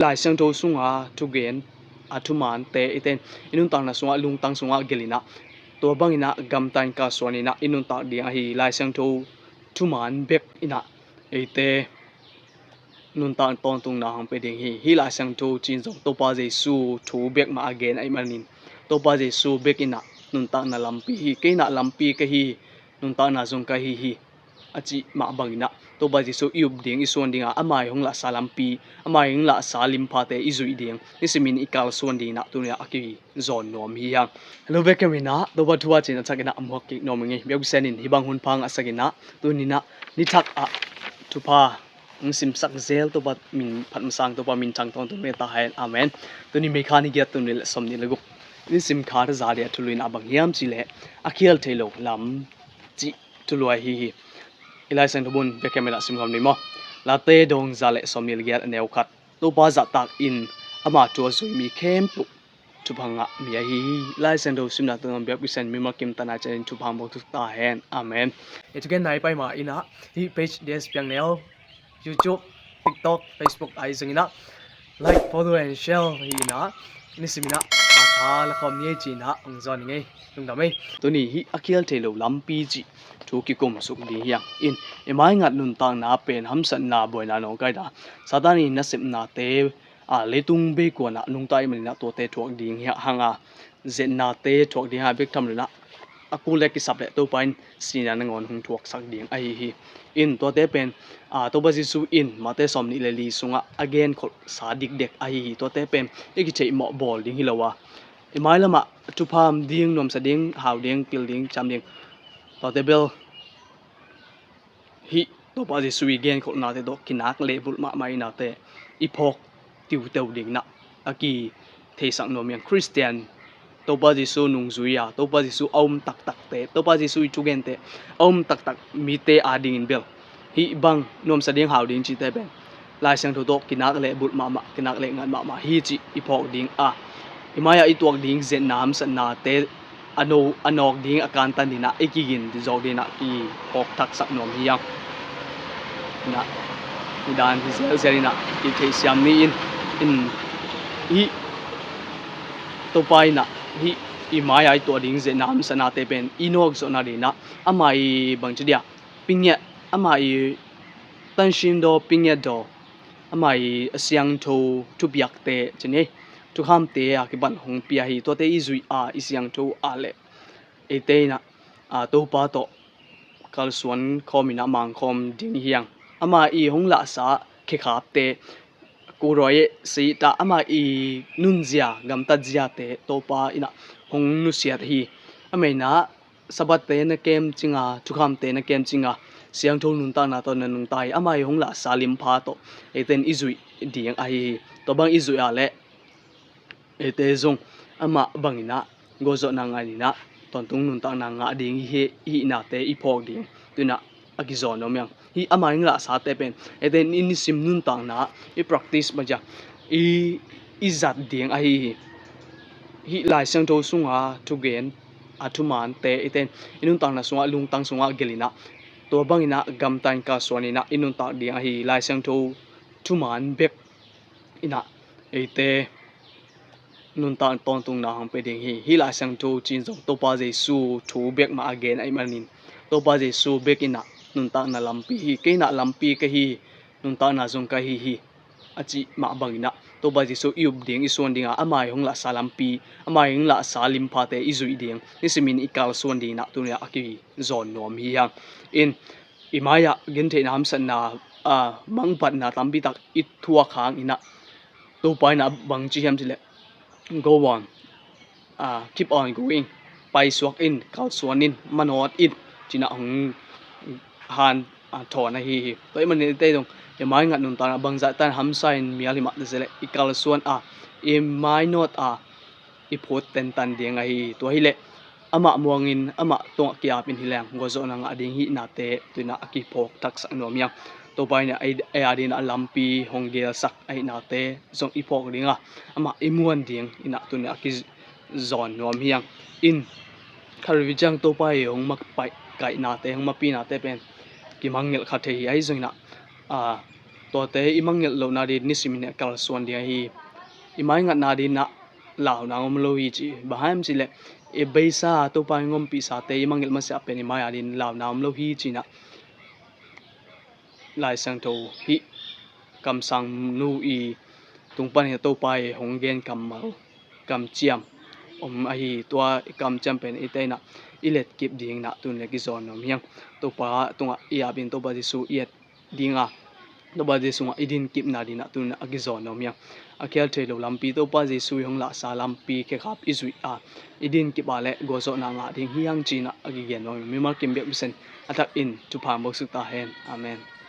lai sang tho sunga tugen atuman te iten inun tang na sunga lung tang sunga gelina to bangina gam tan ka sonina inun ta dia hi lai sang tho tuman bek ina ite nun tan ton tung na hang pe ding hi lai sang tho chin jong to pa jesu thu bek ma again ai manin to pa jesu bek ina nun ta na lampi hi ke na lampi ka hi nun ta na jong ka hi achi ma bangina to ba ji so yub ding ison dinga amai hong la salampi amai hong la salim phate izui ding isimin ikal son ding na tunia aki zon nom hi yang hello bekemina to ba thuwa chin achakina amhok ki nomingi bek senin hibang hun phang asagina tunina nithak a thupa sim sak zel to ba min phatm sang to ba min chang tong to me ta hain amen tuni mekhani get tunil somni lagu ni sim khar zaria thuluin abang hiam chile akhial thelo lam chi tulwa hi ilai sang thobun bekemela simgam ni mo late dong zale somnil giat aneu khat to ba za tak in ama to zui mi khem tu thubanga mi hi lai sang do simna to bek bisen mi ma kim tana chen thubang bo tu ta hen amen etigen nai pai ma ina hi page des pyang neo YouTube TikTok Facebook ai zingina like follow and share hi na ni simina tha la khom ni chi na ong zon ngai tung da mai to ni hi akhial thelo lampi chi thu ki kum suk di hiang in emai ngat nun tang na pen ham san na boina no kai da sadani na sim na te a letung be ko na nung tai min na to te thok ding hi hanga zen na te thok di ha bek tham na akule ki sap le to pain sina na ngon hung thok sak ding ai hi in to te pen to ba ji su in ma te som ni le li sunga again khol sadik dek ai hi to te pen eki chei mo bol ding hi lawa emai lama tu pham ding nom sa ding haw ding pil ding cham ding to te bel hi to ba ji su again khol na te do kinak le bul ma mai na te iphok tiu teu ding na aki the sang nom yang Christian to ba ji su nung zuya to ba ji su om tak tak te to ba ji su chugen te om tak tak mi te ading in bel hi bang nom sa ding haw ding chi te ben lai sang tho dok kinak le but ma ma kinak le ngan ma ma hi chi iphok ding a imaya ituak ding zen nam san na te anok ding akan tan dina ekigin di jog dina ki phok thak sak nom hi yang na dan hi sel serina ki the siam ni in hi to pai na hi imaya itu ding zen nam san na te ben inok zo na dina amai bang chi dia pingya amai tan shin do pingya do amai asyang tho tu biak te chini tu kham te a ki ban hong pia hi to te izui a isyang tho a le e te na a to pa to kal suan khomina mang khom ding hiang ama i hong la sa khe khap te ku roi si ta ama i nun zia gam ta zia te to pa ina hong nu siat hi amena sabat te na kem chinga tu kham te na kem chinga siang thong nun ta na to na nung tai ama i hong la salim pha to eten izui diang ai to bang izui a le ete zong ama bangina gozo na ngai na ton tung nun ta na nga ding hi na te i phok ding tuna akizon nom yang hi ama ngla sa te pen eten in sim nun ta na i practice ma ja i zat ding ai hi lai sang tho sunga tugen atuman te eten inun tang na sunga lung tang sunga gelina to bangina gam tan ka sonina inun ta ding hi lai sang tho tuman bek ina ete nun ta ton tung na hang pe ding hi la sang tho chin jong to pa jesu thu bek ma again ai manin to pa jesu bek ina nun ta na lampi hi ke na lampi ka hi nun ta na jong ka hi achi ma bangina to ba jesu yub ding ison dinga amai hong la salampi amai hong la salim phate izui ding isimin ikal son ding na tunia aki zon nom hi yang in imaya gen the nam san na mang pat na tambi tak it thua khang ina to pai na bang chi ham chile go on keep on going pai suak in kal suanin manot in china hong han thon na hi toy man te dong e mai ngat nun ta bang za tan ham sain miali ma zele ikal suan e mai not i phot ten tan ding a hi to hi le ama muangin ama tong kya pin hilang gozo na nga ding hi na te tuna aki phok tak sa nom yang to pai na ai adin lampi honggel sak ai na te zong i phok dinga ama imuan ding ina tuna aki zon nom hiang in kharwijang to pai ong mak pai kai na te hong mapi na te pen ki mangel kha the hi ai zoina to te imangel lo na di nisimine kal swan dia hi imai ngat na di na lao na ngom lo hi chi baham si le e beisa to pa ngom pi sa te imangel ma sa pe ni mai adin lao na ngom lo hi chi na lai sang to hi kam sang nu i tung pan he to pa e hong gen kam mal kam chiam a hi to kam champion i te na ilet kip ding na tun le ki zon nom yang to pa tunga ia bin to ba su iet dinga to ba su nga idin kip na dina tun a ki zon nom yang a khel the lo lampi to pa su hong la sa lampi ke khap izui a idin kip ale go zo na nga ding hiang chi na a ki gen nom mi mar kim be sen atak in tu pham bo su ta hen amen